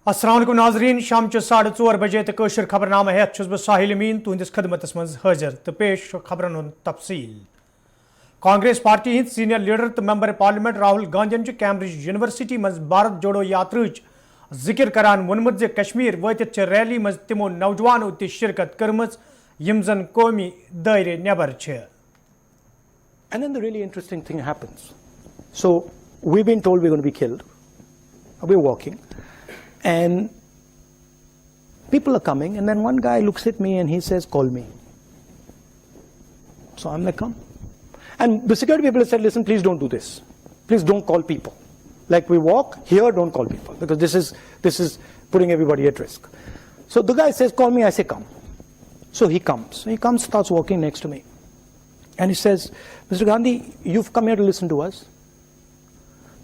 अस्सलाम वालेकुम नाजरीन शाम 4:30 बजे तो खबरनामा हेत बह साहिल अमीन तुंदिस खदमतस मज हाजिर तो पेश खबरन हुंद तफसील। कांग्रेस पार्टी हिंद सीनियर लीडर तो मेंबर पार्लियामेंट राहुल गांधीन कैम्ब्रिज यूनिवर्सिटी मज भारत जोड़ो यात्रा जिक्र करान वोनमुत जे कश्मीर वतित रैली मज तिमो नौजवानों ति शिरकत कर्मज यिम जन कौमी दायरे नेबर छ। And then the really interesting thing happens. So we've been told we're going to be killed. We're walking. And people are coming. And then one guy looks at me and he says, call me. So I'm like, come. And the security people have said, listen, please don't do this. Please don't call people. Like we walk here, don't call people. Because this is putting everybody at risk. So the guy says, call me. I say, come. So he comes. He comes, starts walking next to me. And he says, Mr. Gandhi, you've come here to listen to us.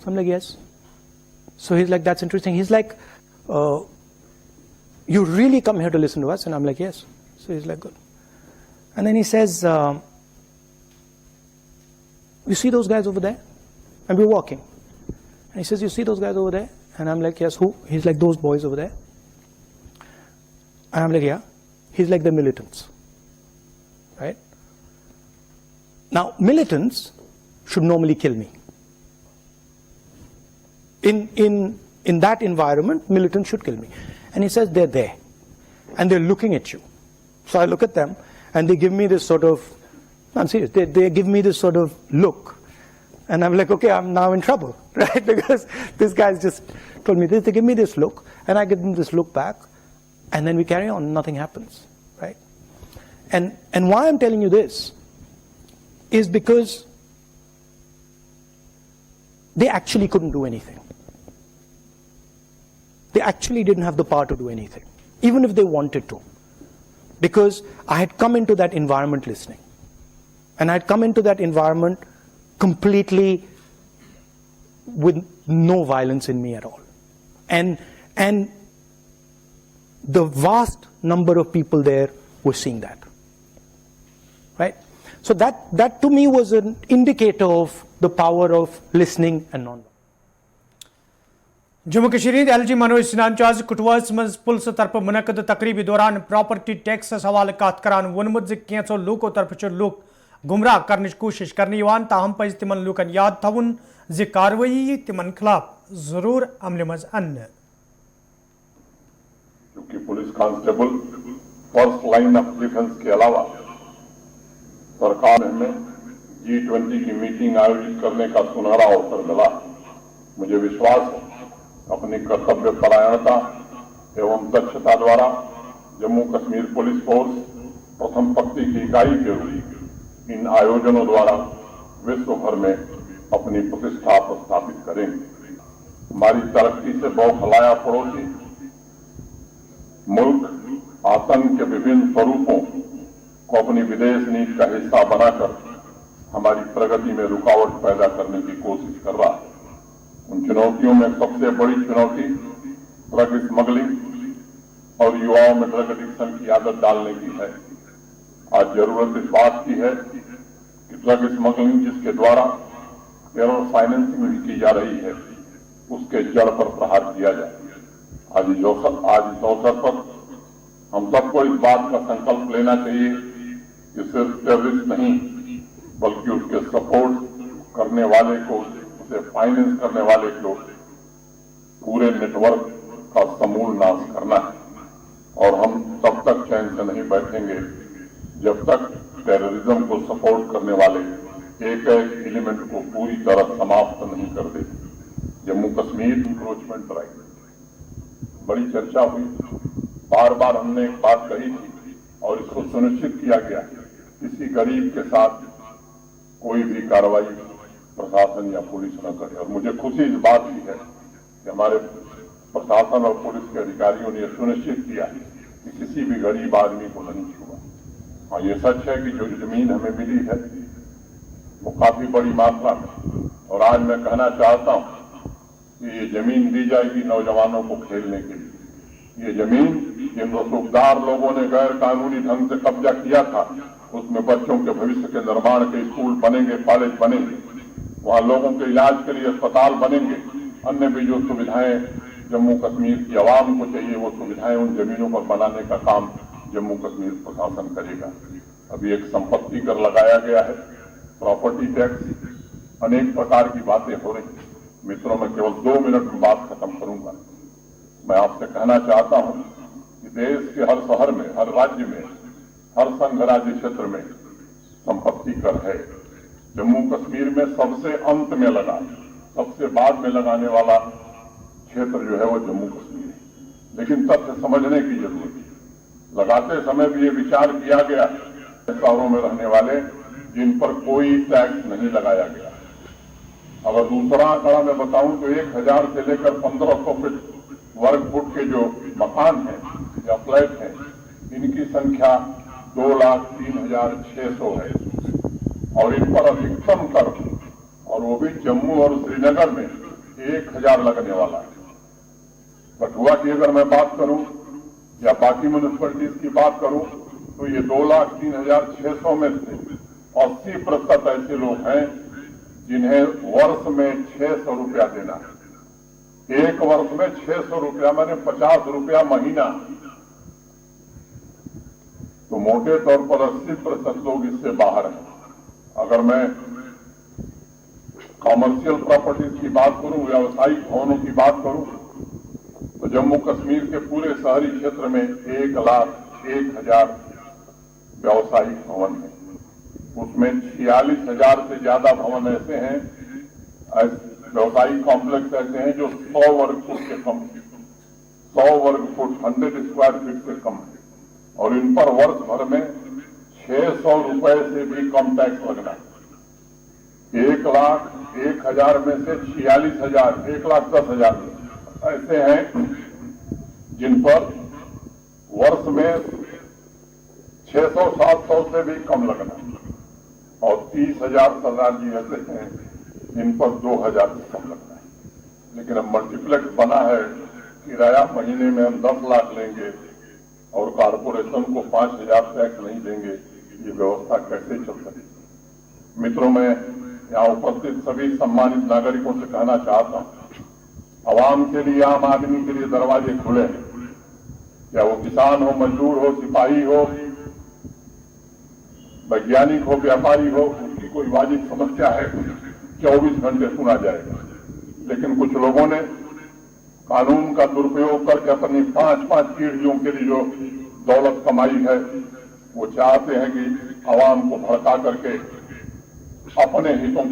So I'm like, yes. So he's like, that's interesting. He's like, you really come here to listen to us? And I'm like, yes. So he's like, good. And then he says, you see those guys over there? And we're walking. And he says, you see those guys over there? And I'm like, yes, who? He's like, those boys over there. And I'm like, yeah. He's like, the militants. Right? Now, militants should normally kill me. In that environment, militants should kill me. And he says, they're there. And they're looking at you. So I look at them, and they give me this sort of, I'm serious, they give me this sort of look. And I'm like, okay, I'm now in trouble, right? Because this guy's just told me this. They give me this look, and I give them this look back. And then we carry on, nothing happens, right? And why I'm telling you this is because they actually couldn't do anything. They actually didn't have the power to do anything, even if they wanted to. Because I had come into that environment listening. And I had come into that environment completely with no violence in me at all. And the vast number of people there were seeing that. Right? So that to me was an indicator of the power of listening and non-violence. Jammu Kashmir LG Manoj सिन्हान आज कुटवास मज police तरफ मुनक़द तकरीबी दौरान property tax हवाले कत करान वोनमुत ज कैंसो लूको तरफ look गुमराह करने कोशिश करने ताहम पज तिमन लूकन याद थवन ज कार्रवाई तिमन खिलाफ जरूर अमल मज अन्न। क्योंकि police constable first line of defence के अलावा सरकार ने हमें G20 की मीटिंग आयोजित करने का सुनहरा अवसर मिला। मुझे विश्वास है अपनी कर्तव्य परायणता एवं दक्षता द्वारा जम्मू कश्मीर पुलिस फोर्स प्रथम पंक्ति की इकाई के रूप इन आयोजनों द्वारा विश्व भर में अपनी प्रतिष्ठा स्थापित करेंगे। हमारी तरक्की से बौखलाया पड़ोसी मुल्क आतंक के विभिन्न स्वरूपों को अपनी विदेश नीति का हिस्सा बनाकर हमारी प्रगति में रुकावट पैदा करने की कोशिश कर रहा है। उन चुनौतियों में सबसे बड़ी चुनौती ड्रग स्मगलिंग और युवाओं में ड्रग एडिक्शन की आदत डालने की है। आज जरूरत इस बात की है कि ड्रग स्मगलिंग जिसके द्वारा टेरर फाइनेंसिंग भी की जा रही है उसके जड़ पर प्रहार किया जाए। आज इस अवसर पर हम सबको इस बात का संकल्प लेना चाहिए कि सिर्फ टेररिस्ट नहीं बल्कि उसके सपोर्ट करने वाले को, उसे फाइनेंस करने वाले को पूरे नेटवर्क का समूल नाश करना है। और हम तब तक चैन से नहीं बैठेंगे जब तक टेररिज्म को सपोर्ट करने वाले एक एलिमेंट को पूरी तरह समाप्त नहीं कर दे। जम्मू कश्मीर इंक्रोचमेंट राइट बड़ी चर्चा हुई, बार बार हमने एक बात कही थी और इसको सुनिश्चित किया गया किसी गरीब के साथ कोई भी कार्रवाई प्रशासन या पुलिस न करे। और मुझे खुशी इस बात की है कि हमारे प्रशासन और पुलिस के अधिकारियों ने यह सुनिश्चित किया कि किसी भी गरीब आदमी को नहीं छुआ। हाँ, ये सच है कि जो जमीन हमें मिली है वो काफी बड़ी मात्रा में, और आज मैं कहना चाहता हूं कि ये जमीन दी जाएगी नौजवानों को खेलने के लिए। ये जमीन जिन रसूखदार लोगों ने गैर कानूनी ढंग से कब्जा किया था उसमें बच्चों के भविष्य के निर्माण के स्कूल बनेंगे, कॉलेज बनेंगे, वहां लोगों के इलाज के लिए अस्पताल बनेंगे, अन्य भी जो सुविधाएं जम्मू कश्मीर की आवाम को चाहिए वो सुविधाएं उन जमीनों पर बनाने का काम जम्मू कश्मीर प्रशासन करेगा। अभी एक संपत्ति कर लगाया गया है, प्रॉपर्टी टैक्स, अनेक प्रकार की बातें हो रही। मित्रों, मैं केवल 2 मिनट में बात खत्म करूंगा। मैं आपसे कहना चाहता हूं कि देश के हर शहर में, हर राज्य में, हर संघ राज्य क्षेत्र में संपत्ति कर है। जम्मू कश्मीर में सबसे अंत में लगा, सबसे बाद में लगाने वाला क्षेत्र जो है वो जम्मू कश्मीर है। लेकिन तथ्य समझने की जरूरत है। लगाते समय भी ये विचार किया गया शहरों में रहने वाले जिन पर कोई टैक्स नहीं लगाया गया। अगर दूसरा आंकड़ा मैं बताऊं तो 1000 से लेकर 1500 फीट वर्ग फुट के जो मकान हैं या फ्लैट हैं, इनकी संख्या 2,03,600 है और इन पर अधिकतम कर, और वो भी जम्मू और श्रीनगर में 1000 लगने वाला है। कठुआ की अगर मैं बात करूं या बाकी म्यूनिसिपैलिटीज की बात करूं तो ये 2,03,600 में से 80% ऐसे लोग हैं जिन्हें वर्ष में 600 रुपया देना है। एक वर्ष में 600 रुपया माने 50 रुपया महीना। तो मोटे तौर पर 80% लोग इससे बाहर हैं। अगर मैं कॉमर्शियल प्रॉपर्टीज की बात करूं, व्यावसायिक भवनों की बात करूं, तो जम्मू कश्मीर के पूरे शहरी क्षेत्र में 1,01,000 व्यावसायिक भवन हैं। उसमें 46,000 से ज्यादा भवन ऐसे हैं, व्यावसायिक कॉम्प्लेक्स ऐसे हैं जो 100 वर्ग फुट से कम, 100 वर्ग फुट 100 स्क्वायर फीट से कम है और इन पर वर्ष भर में 600 रुपए से भी कम टैक्स लगना है। 1,01,000 में से 46,000, 1,10,000 ऐसे हैं जिन पर वर्ष में 600-700 से भी कम लगना और 30,000 सरदार जी ऐसे हैं जिन पर 2,000 से कम लगना है। लेकिन अब मल्टीप्लेक्स बना है, किराया महीने में हम 10 लाख लेंगे और कारपोरेशन को 5,000 टैक्स नहीं देंगे, ये व्यवस्था कैसे चल सकेगी? मित्रों, मैं यहाँ उपस्थित सभी सम्मानित नागरिकों से कहना चाहता हूँ, आवाम के लिए, आम आदमी के लिए दरवाजे खुले हैं। क्या वो किसान हो, मजदूर हो, सिपाही हो, वैज्ञानिक हो, व्यापारी हो, उसकी कोई वाजिब समस्या है 24 घंटे सुना जाएगा। लेकिन कुछ लोगों ने कानून का दुरुपयोग करके अपनी 5-5 पीढ़ियों के लिए जो दौलत कमाई है, वो चाहते हैं कि आवाम को भड़का करके अपने हितों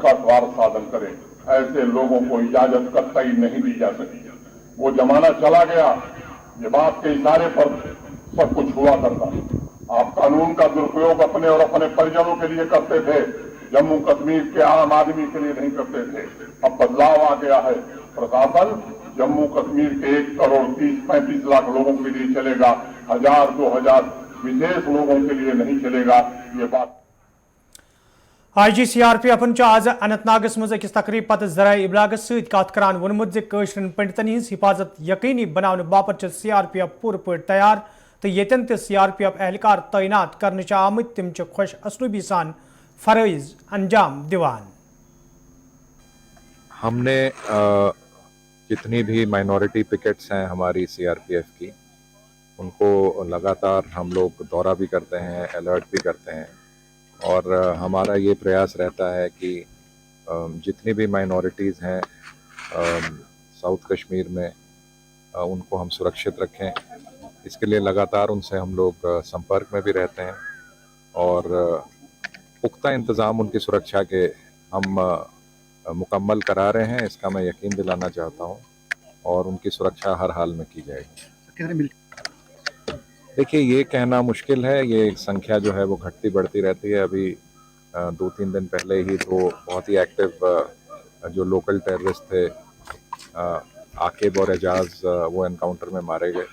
का स्वार्थ साधन करें। ऐसे लोगों को इजाजत कतई नहीं दी जा सकती। वो जमाना चला गया, ये बात के इशारे पर सब कुछ हुआ करता। आप कानून का दुरुपयोग अपने और अपने परिजनों के लिए करते थे, जम्मू कश्मीर के आम आदमी के लिए नहीं करते थे। अब बदलाव आ गया है। प्रशासन जम्मू कश्मीर के 1,30,35 लाख लोगों के लिए चलेगा, 1,000-2,000 विशेष लोगों के लिए नहीं चलेगा। ये बात IG CRPF आज अनंतनागस मज अकिस तकरीब पत जराए इबलागस सत कत करान वोनमुत ज कशरन पंडितन हिंस हिफाजत यकीनी बनाने बापत CRPF पूर पट तैयार तो येतन ते CRPF एहलकार तैनात करने आमत तम खुश असलूबी सान फरइज अंजाम दिवान। हमने जितनी भी माइनॉरिटी पिकेट्स हैं हमारी CRPF की, उनको लगातार हम लोग दौरा भी करते हैं, अलर्ट भी करते हैं और हमारा ये प्रयास रहता है कि जितनी भी माइनॉरिटीज़ हैं साउथ कश्मीर में उनको हम सुरक्षित रखें। इसके लिए लगातार उनसे हम लोग संपर्क में भी रहते हैं और पुख्ता इंतज़ाम उनकी सुरक्षा के हम मुकम्मल करा रहे हैं, इसका मैं यकीन दिलाना चाहता हूं और उनकी सुरक्षा हर हाल में की जाएगी। देखिए, ये कहना मुश्किल है, ये संख्या जो है वो घटती बढ़ती रहती है। अभी 2-3 दिन पहले ही 2 बहुत ही एक्टिव जो लोकल टेररिस्ट थे आकिब और एजाज, वो एनकाउंटर में मारे गए।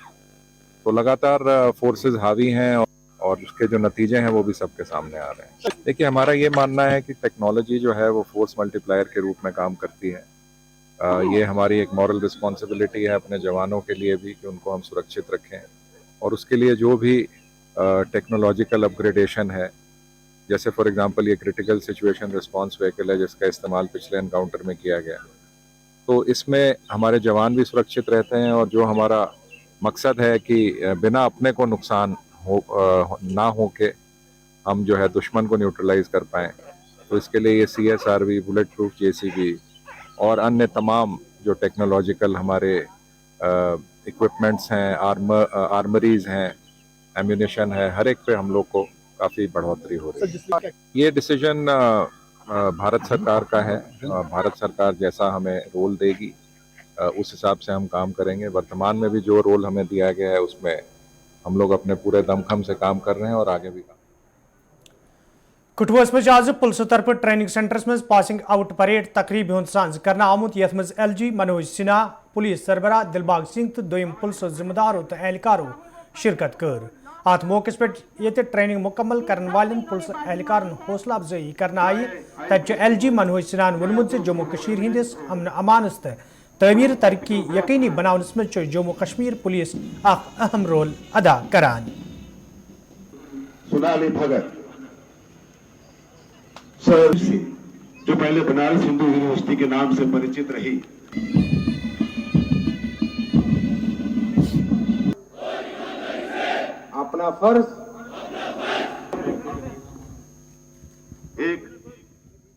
तो लगातार फोर्सेस हावी हैं और उसके जो नतीजे हैं वो भी सबके सामने आ रहे हैं। देखिए, हमारा ये मानना है कि टेक्नोलॉजी जो है वो फोर्स मल्टीप्लायर के रूप में काम करती है। ये हमारी एक मॉरल रिस्पॉन्सिबिलिटी है अपने जवानों के लिए भी कि उनको हम सुरक्षित रखें और उसके लिए जो भी टेक्नोलॉजिकल अपग्रेडेशन है, जैसे फॉर एग्जांपल ये क्रिटिकल सिचुएशन रिस्पांस व्हीकल है जिसका इस्तेमाल पिछले एनकाउंटर में किया गया, तो इसमें हमारे जवान भी सुरक्षित रहते हैं और जो हमारा मकसद है कि बिना अपने को नुकसान ना हो के हम जो है दुश्मन को न्यूट्रलाइज कर पाएँ, तो इसके लिए ये CSRV, बुलेट प्रूफ JCB और अन्य तमाम जो टेक्नोलॉजिकल हमारे इक्विपमेंट्स हैं, आर्मरीज हैं, एम्यूनेशन है, हर एक पे हम लोग को काफ़ी बढ़ोतरी हो रही है। ये डिसीजन भारत सरकार का है। भारत सरकार जैसा हमें रोल देगी उस हिसाब से हम काम करेंगे। वर्तमान में भी जो रोल हमें दिया गया है उसमें हम लोग अपने पूरे दमखम से काम कर रहे हैं और आगे भी काम। कठुआ मज आज पुलिस तरफ ट्रेनिंग सेंटरस मज पासिंग आउट परेड तकरीब हुंद सांज करना आमुत यथ मज LG मनोज सिन्हा, पुलिस सरबराह दिलबाग सिंह तो दोयम पुलिस जिम्मेदारों तो एहलकारों शिरकत कर। अत मौके पे ट्रेनिंग मुकम्मल करने वाले पुलिस एहलकार हौसला अफजाई करना आई। तब LG मनोज सिन्हा वोनमुत जम्मू कश्मीर हिंदिस अमन अमानस तो तमीर तरक्की यकीनी बनावनस मज जम्मू कश्मीर पुलिस अहम रोल अदा करान। सोनाली भगत सर जो पहले बनारस हिंदू यूनिवर्सिटी के नाम से परिचित रही, अपना फर्ज एक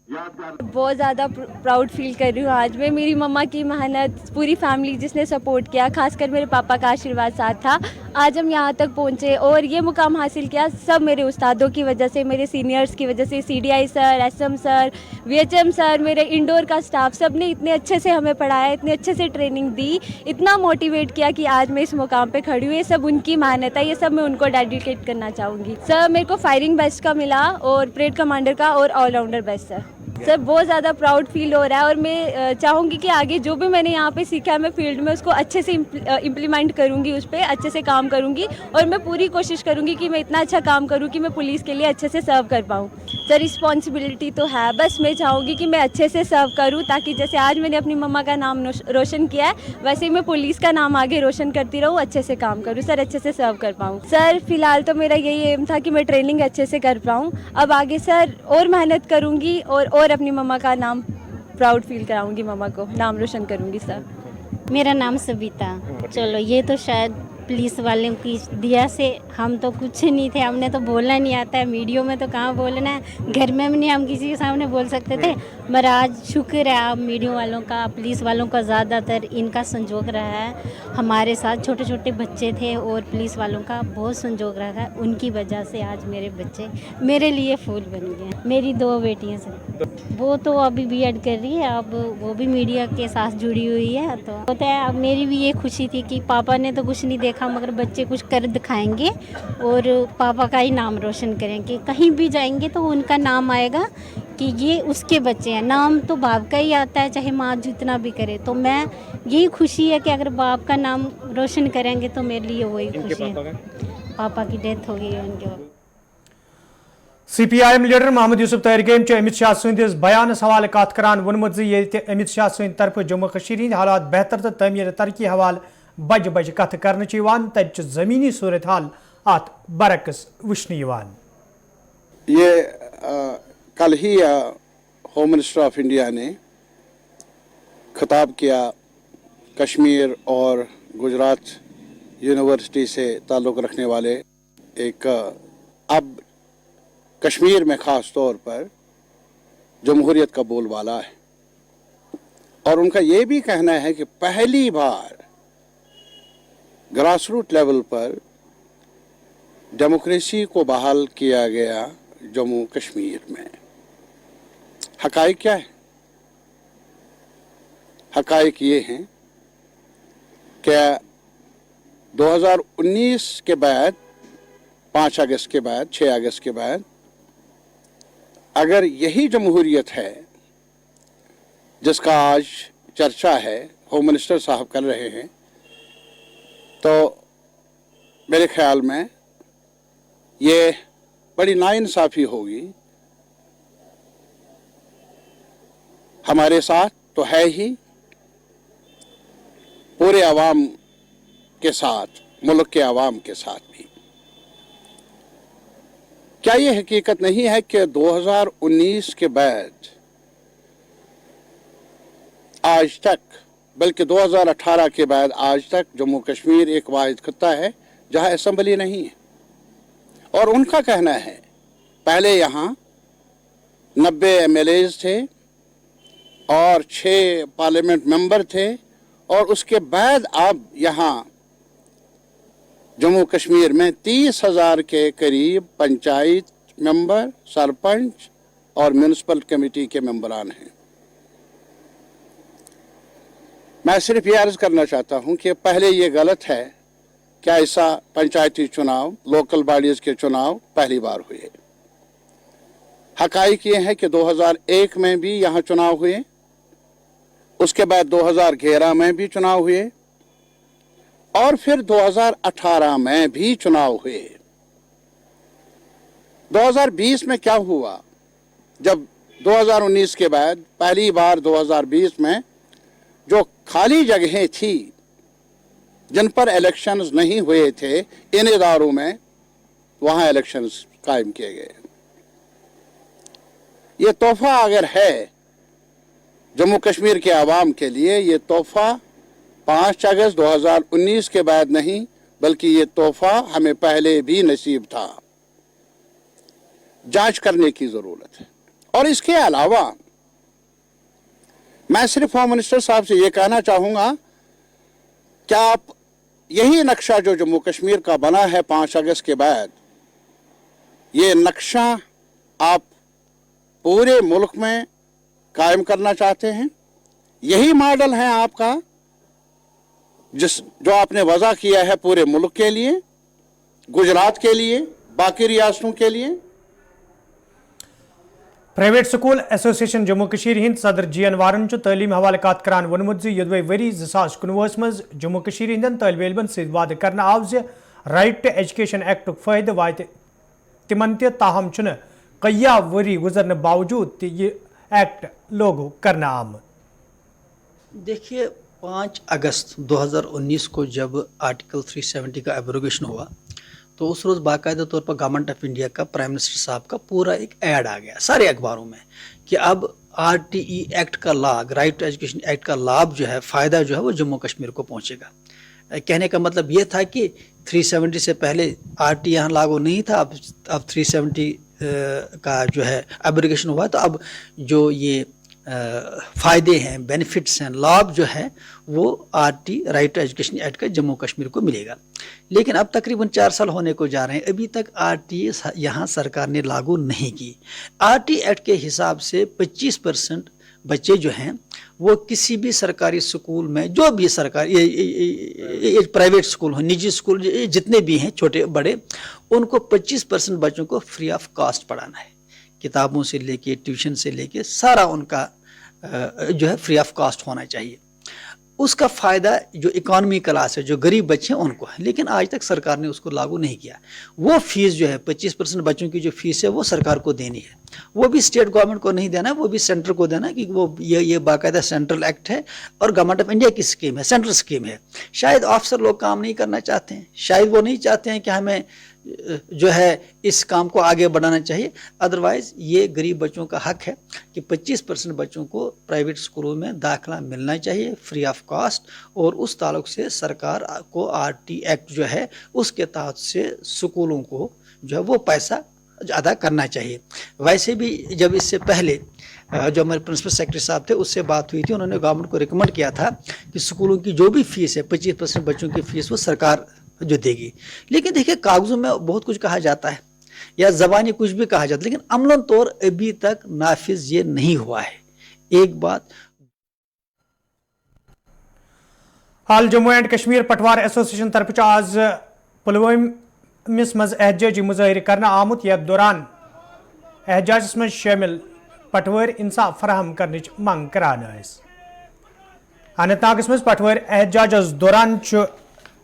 यादगार। बहुत ज़्यादा प्राउड फील कर रही हूँ आज मैं। मेरी मम्मा की मेहनत, पूरी फैमिली जिसने सपोर्ट किया, खासकर मेरे पापा का आशीर्वाद साथ था, आज हम यहाँ तक पहुँचे और ये मुकाम हासिल किया सब मेरे उस्तादों की वजह से, मेरे सीनियर्स की वजह से। CDI sir, SM sir, VHM sir, मेरे इंडोर का स्टाफ, सब ने इतने अच्छे से हमें पढ़ाया, इतने अच्छे से ट्रेनिंग दी, इतना मोटिवेट किया कि आज मैं इस मुकाम पे खड़ी हूँ। ये सब उनकी मेहनत है, ये सब मैं उनको डेडिकेट करना चाहूँगी। सर मेरे को फायरिंग बेस्ट का मिला और परेड कमांडर का और ऑलराउंडर बेस्ट सर बहुत ज़्यादा प्राउड फील हो रहा है और मैं चाहूँगी कि आगे जो भी मैंने यहाँ पे सीखा है मैं फील्ड में उसको अच्छे से इम्प्लीमेंट करूँगी, उस पर अच्छे से काम करूँगी और मैं पूरी कोशिश करूँगी कि मैं इतना अच्छा काम करूँ कि मैं पुलिस के लिए अच्छे से सर्व कर पाऊँ। सर रिस्पॉन्सिबिलिटी तो है, बस मैं चाहूँगी कि मैं अच्छे से सर्व करूँ ताकि जैसे आज मैंने अपनी मम्मा का नाम रोशन किया है वैसे ही मैं पुलिस का नाम आगे रोशन करती रहूँ, अच्छे से काम करूँ सर, अच्छे से सर्व कर पाऊँ। सर फिलहाल तो मेरा यही एम था कि मैं ट्रेनिंग अच्छे से कर पाऊँ। अब आगे सर और मेहनत करूँगी और अपनी मम्मा का नाम प्राउड फील कराऊंगी, मम्मा को नाम रोशन करूंगी सर। मेरा नाम सविता। चलो ये तो शायद पुलिस वालों की दिया से हम तो कुछ नहीं थे, हमने तो बोलना नहीं आता है, वीडियो में तो कहाँ बोलना है, घर में भी नहीं हम किसी के सामने बोल सकते थे। पर आज शुक्र है आप मीडिया वालों का, पुलिस वालों का, ज़्यादातर इनका संजोग रहा है हमारे साथ। छोटे छोटे बच्चे थे और पुलिस वालों का बहुत संजोग रहा है, उनकी वजह से आज मेरे बच्चे मेरे लिए फूल बन गए। मेरी 2 बेटियाँ सर, वो तो अभी B.Ed कर रही है, अब वो भी मीडिया के साथ जुड़ी हुई है। तो होता है, अब मेरी भी ये खुशी थी कि पापा ने तो कुछ नहीं देखा मगर बच्चे कुछ कर दिखाएंगे और पापा का ही नाम रोशन करेंगे। कहीं भी जाएंगे तो उनका नाम आएगा कि ये उसके बच्चे हैं। नाम तो बाप का ही आता है चाहे माँ जितना भी करे। तो मैं यही खुशी है कि अगर बाप का नाम रोशन करेंगे तो मेरे लिए वही खुशी है। पापा की डेथ हो गई है उनके। CPIM लीडर मोहम्मद यूसुफ तहरीकेम अमित शाह सदिस बयानस हवाले कत करान वोनमुत अमित शाह सद तरफ जम्मू कश्मीर हिंद हालात बेहतर तो तमीर तरक्की हवाले बज बज कत कर तब जमीनी सूरत हाल अत बरक्स वुचन। ये कल ही होम मिनिस्टर ऑफ इंडिया ने खिताब किया कश्मीर और गुजरात यूनिवर्सिटी से ताल्लुक़ रखने वाले एक अब कश्मीर में ख़ास तौर पर जमहूरियत का बोलबाला है। और उनका ये भी कहना है कि पहली बार ग्रास रूट लेवल पर डेमोक्रेसी को बहाल किया गया जम्मू कश्मीर में। हकाइक क्या है? हकाइक ये हैं कि 2019 के बाद 5 अगस्त के बाद 6 अगस्त के बाद अगर यही जमहूरियत है जिसका आज चर्चा है, होम मिनिस्टर साहब कर रहे हैं, तो मेरे ख्याल में ये बड़ी नाइंसाफ़ी होगी। हमारे साथ तो है ही, पूरे आवाम के साथ, मुल्क के आवाम के साथ भी। क्या ये हकीकत नहीं है कि 2019 के बाद आज तक, बल्कि 2018 के बाद आज तक जम्मू कश्मीर एक वाहिद खित्ता है जहां असेंबली नहीं है। और उनका कहना है पहले यहाँ 90 MLAs थे और 6 पार्लियामेंट मेंबर थे, और उसके बाद अब यहाँ जम्मू कश्मीर में 30,000 के करीब पंचायत मेंबर, सरपंच और म्यूनिसिपल कमेटी के मेंबरान हैं। मैं सिर्फ ये अर्ज करना चाहता हूं कि पहले ये गलत है कि ऐसा पंचायती चुनाव, लोकल बॉडीज के चुनाव पहली बार हुए। हकाइक ये है कि 2001 में भी यहाँ चुनाव हुए, उसके बाद 2011 में भी चुनाव हुए और फिर 2018 में भी चुनाव हुए। 2020 में क्या हुआ? जब 2019 के बाद पहली बार 2020 में जो खाली जगहें थी जिन पर इलेक्शंस नहीं हुए थे, इन इदारों में वहां इलेक्शंस कायम किए गए। ये तोहफा अगर है जम्मू कश्मीर के आवाम के लिए, ये तोहफा 5 अगस्त 2019 के बाद नहीं, बल्कि ये तोहफा हमें पहले भी नसीब था। जांच करने की जरूरत है। और इसके अलावा मैं सिर्फ होम मिनिस्टर साहब से ये कहना चाहूंगा, क्या आप यही नक्शा जो जम्मू कश्मीर का बना है 5 अगस्त के बाद, ये नक्शा आप पूरे मुल्क में कायम करना चाहते हैं? यही मॉडल है आपका जो आपने वज़ा किया है पूरे मुल्क के लिए, गुजरात के लिए, बाकी रियासतों के लिए? Private school association Jammu Kashmir Hind सदर GN वारन तालीम हवाले कत करान वोनमुत यदवे वरी 2019 मज जम्मू कश्मीर हिंदन तालिब इल्मन सत वादे करना आव जे राइट टू एजुकेशन एक्ट फायदे वात तिमन ते, ताहम चुन कय्या वरी गुजरने बावजूद ये एक्ट लागू करना आम। देखिए, 5 अगस्त 2019 को जब आर्टिकल 370 का एब्रोगेशन हुआ तो उस रोज़ बाकायदा तौर पर गवर्नमेंट ऑफ इंडिया का, प्राइम मिनिस्टर साहब का पूरा एक ऐड आ गया सारे अखबारों में कि अब RTE एक्ट का लाभ, राइट टू एजुकेशन एक्ट का लाभ जो है, फ़ायदा जो है वो जम्मू कश्मीर को पहुंचेगा। कहने का मतलब ये था कि 370 से पहले RT यहाँ लागू नहीं था, अब 370 का जो है एब्रोगेशन हुआ, तो अब जो ये फ़ायदे हैं, बेनिफिट्स हैं, लाभ जो है वो RT, right to education act का जम्मू कश्मीर को मिलेगा। लेकिन अब तकरीबन 4 साल होने को जा रहे हैं, अभी तक RT यहाँ सरकार ने लागू नहीं की। RT एक्ट के हिसाब से 25% बच्चे जो हैं वो किसी भी सरकारी स्कूल में, जो भी सरकारी ये प्राइवेट स्कूल हो, निजी स्कूल जितने भी हैं छोटे बड़े, उनको 25% बच्चों को फ्री ऑफ कॉस्ट पढ़ाना है। किताबों से लेके, ट्यूशन से लेके सारा उनका जो है फ्री ऑफ कॉस्ट होना चाहिए। उसका फ़ायदा जो इकॉनमी क्लास है, जो गरीब बच्चे हैं उनको है, लेकिन आज तक सरकार ने उसको लागू नहीं किया। वो फीस जो है 25% बच्चों की जो फीस है वो सरकार को देनी है, वो भी स्टेट गवर्नमेंट को नहीं देना, वो भी सेंटर को देना, कि वो ये बाकायदा सेंट्रल एक्ट है और गवर्नमेंट ऑफ इंडिया की स्कीम है, सेंट्रल स्कीम है। शायद ऑफिसर लोग काम नहीं करना चाहते हैं, शायद वो नहीं चाहते हैं कि हमें जो है इस काम को आगे बढ़ाना चाहिए। अदरवाइज़ ये गरीब बच्चों का हक है कि 25% बच्चों को प्राइवेट स्कूलों में दाखिला मिलना चाहिए फ्री ऑफ कॉस्ट, और उस ताल्लुक से सरकार को RT एक्ट जो है उसके तहत से स्कूलों को जो है वो पैसा अदा करना चाहिए। वैसे भी जब इससे पहले जो हमारे प्रिंसिपल सेक्रेटरी साहब थे उससे बात हुई थी, उन्होंने गवर्नमेंट को रिकमेंड किया था कि स्कूलों की जो भी फीस है 25% बच्चों की फीस वो सरकार जो देगी। लेकिन देखिए, कागजों में बहुत कुछ कहा जाता है या ज़बानी कुछ भी कहा जाता है, लेकिन अमलन तौर अभी तक नाफिज ये नहीं हुआ है। एक बात हाल जम्मू एंड कश्मीर पटवार एसोसिएशन तरफ आज पुलवामिस मज एहतजाजी मुजाहिर करना आमुत, यथ दौरान एहतजाजस मज शामिल पटवार इंसाफ फराहम करने मंग करान। अनंतनागस मज पटवार एहतजाजस दौरान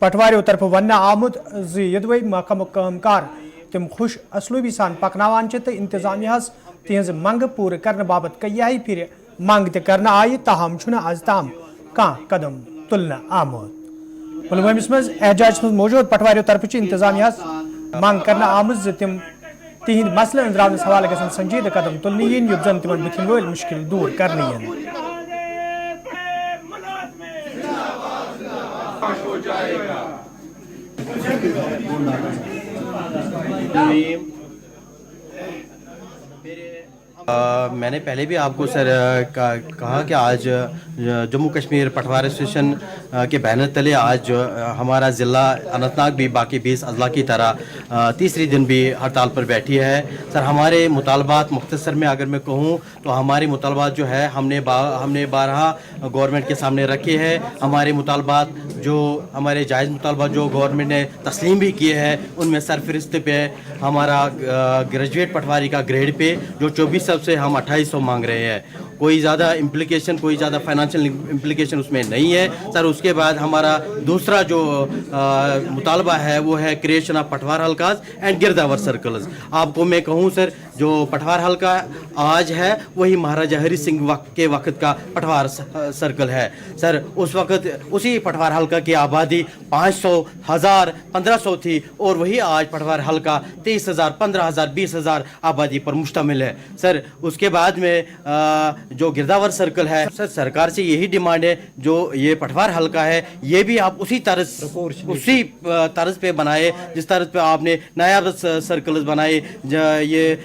पटवारियों तरफ वन आमुत यदवे महकम कामकार तम खुश असलूबी सान पकनावान तो इंतजामिया तिहज मंग पूर करने बाबत कई फिर मंग करना आई, ताहम आज ताम कह कदम तुलना आमुत। पुलवामिस मज एहतजाज मज मौजूद पटवारियों तरफ इंतजामिया मंग करना आमुत तिम तिहद मसले अंदरावनस हवाले गसन संजीदा कदम तुलनी युद्ध जन तिमन बुथिन वल मुश्किल दूर करनी। मैंने पहले भी आपको सर कहा कि आज जम्मू कश्मीर पटवार एसोसिएशन के बैनर तले आज हमारा ज़िला अनंतनाग भी बाकी 20 अजला की तरह तीसरी दिन भी हड़ताल पर बैठी है। सर हमारे मुतालबात मुख्तसर में अगर मैं कहूँ तो हमारे मुतालबात जो है हमने 12 गवर्नमेंट के सामने रखे हैं। हमारे मुतालबात जो हमारे जायज़ मुतालबात जो गवर्नमेंट ने तस्लीम भी किए हैं उनमें सरफहरिस्त पे हमारा ग्रेजुएट पटवारी का ग्रेड पे जो 2400 से हम 2800 मांग रहे हैं। कोई ज़्यादा इम्प्लीकेशन कोई ज़्यादा फाइनेंशियल इम्प्लीकेशन उसमें नहीं है सर। उसके बाद हमारा दूसरा जो मुतालबा है वो है क्रिएशन ऑफ पटवार हल्काज एंड गिरदावर सर्कल्स। आपको मैं कहूँ सर जो पटवार हल्का आज है वही महाराजा हरि सिंह के वक्त का पटवार सर्कल है सर। उस वक्त उसी पटवार हल्का की आबादी 500, 1000, 1500 थी और वही आज पटवार हल्का 23,000, 15,000, 20,000 आबादी पर मुश्तमिल है सर। उसके बाद में जो गिरदावर सर्कल है सर सरकार से यही डिमांड है जो ये पटवार हल्का है ये भी आप उसी तर्ज पे बनाए जिस तर्ज पे आपने नायाब सर्कल्स बनाए ये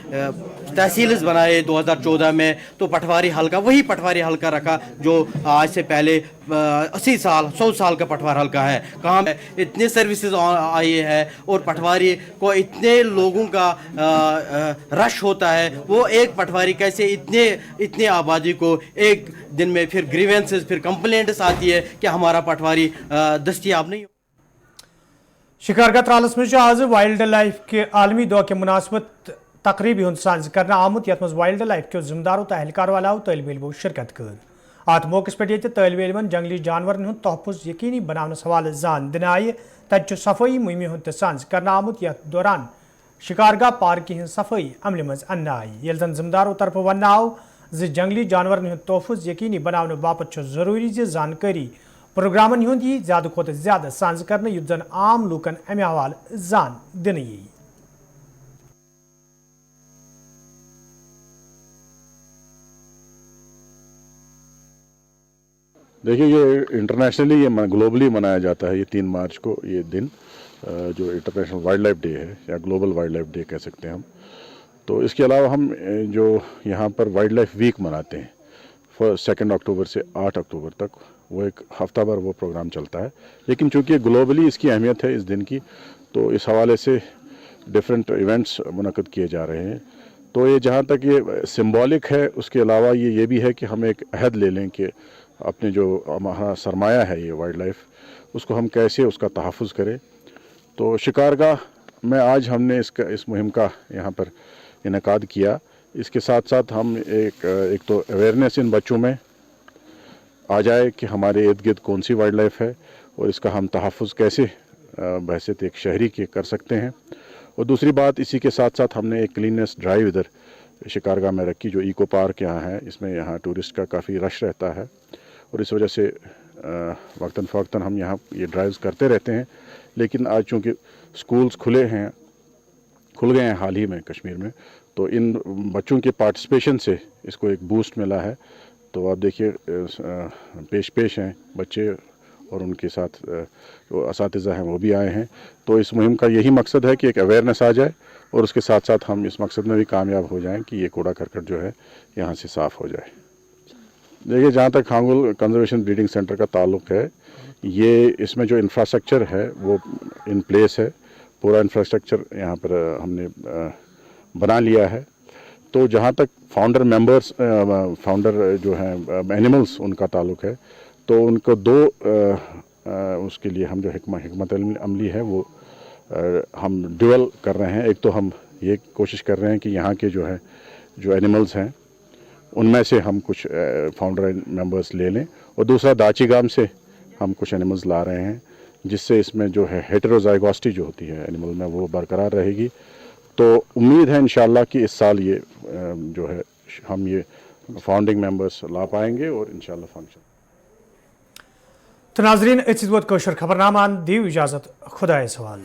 तहसील्स बनाए 2014 में। तो पटवारी हल्का वही पटवारी हल्का रखा जो आज से पहले 80 साल 100 साल का पटवार हल्का है। कहाँ इतने सर्विसेज आई है और पटवारी को इतने लोगों का रश होता है वो एक पटवारी कैसे इतने आबादी को एक दिन में फिर ग्रीवेंसेस फिर कंप्लेंट्स आती है कि हमारा पटवारी दस्तियाब नहीं। शिकारगा त्रालस में आज वाइल्ड लाइफ के आलमी दौह के मुनासबत तकरीबी हुंद सांझ करना आमुत यथ मज वाइल्ड लाइफ के जिम्मेदारों तो एहलकार वालों तलब इल्मो शिरकत कर। अत मौके पे तलब इल्मन जंगली जानवरन हुंद तहफ़ुज़ यकीनी बनाने हवाले जान दिन आय तत सफाई मुहिम हुंद सांझ करना आमुत यथ दौरान शिकारगा पार्क की सफाई अमल मज अन्न आई ये जन जिम्मेदारों तरफ वन आव जंगली जानवरन हुंद तहफ़ुज़ यकीनी बनाने बाबत जरूरी जानकारी प्रोग्रामन हुंद यी ज़्यादा खुद ज़्यादा सांझ करने युद्ध जन आम लूकन अमे हवाले जान दिन यी। देखिए ये इंटरनेशनली ये ग्लोबली मनाया जाता है ये 3 मार्च को ये दिन जो इंटरनेशनल वाइल्ड लाइफ डे है या ग्लोबल वाइल्ड लाइफ डे कह सकते हैं हम। तो इसके अलावा हम जो यहाँ पर वाइल्ड लाइफ वीक मनाते हैं 2 अक्टूबर से 8 अक्टूबर तक वो एक हफ्ता भर वो प्रोग्राम चलता है। लेकिन चूँकि ग्लोबली इसकी अहमियत है इस दिन की तो इस हवाले से डिफरेंट इवेंट्स मुनक़द किए जा रहे हैं। तो ये जहाँ तक ये सिम्बॉलिक है उसके अलावा ये भी है कि हम एक अहद ले लें कि अपने जो हमारा सरमाया है ये वाइल्ड लाइफ उसको हम कैसे उसका तहफ़्फ़ुज़ करें। तो शिकारगाह में आज हमने इस मुहिम का यहाँ पर इनेकाद किया। इसके साथ साथ हम एक तो अवेयरनेस इन बच्चों में आ जाए कि हमारे इर्द गिर्द कौन सी वाइल्ड लाइफ है और इसका हम तहफ़्फ़ुज़ कैसे बहैसियत एक शहरी के कर सकते हैं। और दूसरी बात इसी के साथ साथ हमने एक क्लीननेस ड्राइव इधर शिकारगाह में रखी जो इको पार्क यहाँ है। इसमें यहाँ टूरिस्ट का काफ़ी रश रहता है और इस वजह से वक्तन फ़वक्तन हम यहाँ ये ड्राइव्स करते रहते हैं। लेकिन आज चूँकि स्कूल्स खुल गए हैं हाल ही में कश्मीर में तो इन बच्चों के पार्टिसिपेशन से इसको एक बूस्ट मिला है। तो आप देखिए पेश हैं बच्चे और उनके साथ जो असातिज़ा हैं वो भी आए हैं। तो इस मुहिम का यही मकसद है कि एक अवेयरनेस आ जाए और उसके साथ साथ हम इस मकसद में भी कामयाब हो जाएं कि ये कूड़ा करकट जो है यहाँ से साफ़ हो जाए। देखिए जहाँ तक खांगुल कंजर्वेशन ब्रीडिंग सेंटर का ताल्लुक़ है ये इसमें जो इंफ्रास्ट्रक्चर है वो इन प्लेस है। पूरा इंफ्रास्ट्रक्चर यहाँ पर हमने बना लिया है। तो जहाँ तक फाउंडर जो हैं एनिमल्स उनका ताल्लुक़ है तो उनको 2 उसके लिए हम जो हिकमत अमली है वो हम ड्यूअल कर रहे हैं। एक तो हम ये कोशिश कर रहे हैं कि यहाँ के जो एनिमल्स हैं उनमें से हम कुछ फाउंडर मेंबर्स ले लें और दूसरा दाचीगाम से हम कुछ एनिमल्स ला रहे हैं जिससे इसमें जो है हेटेरोजाइगोसिटी जो होती है एनिमल में वो बरकरार रहेगी। तो उम्मीद है इंशाल्लाह कि इस साल ये जो है हम ये फाउंडिंग मेंबर्स ला पाएंगे और इंशाल्लाह फंक्शन। तो नाजरीन इस वक्त कोशर खबरनामा दी इजाज़त खुदा सवाल।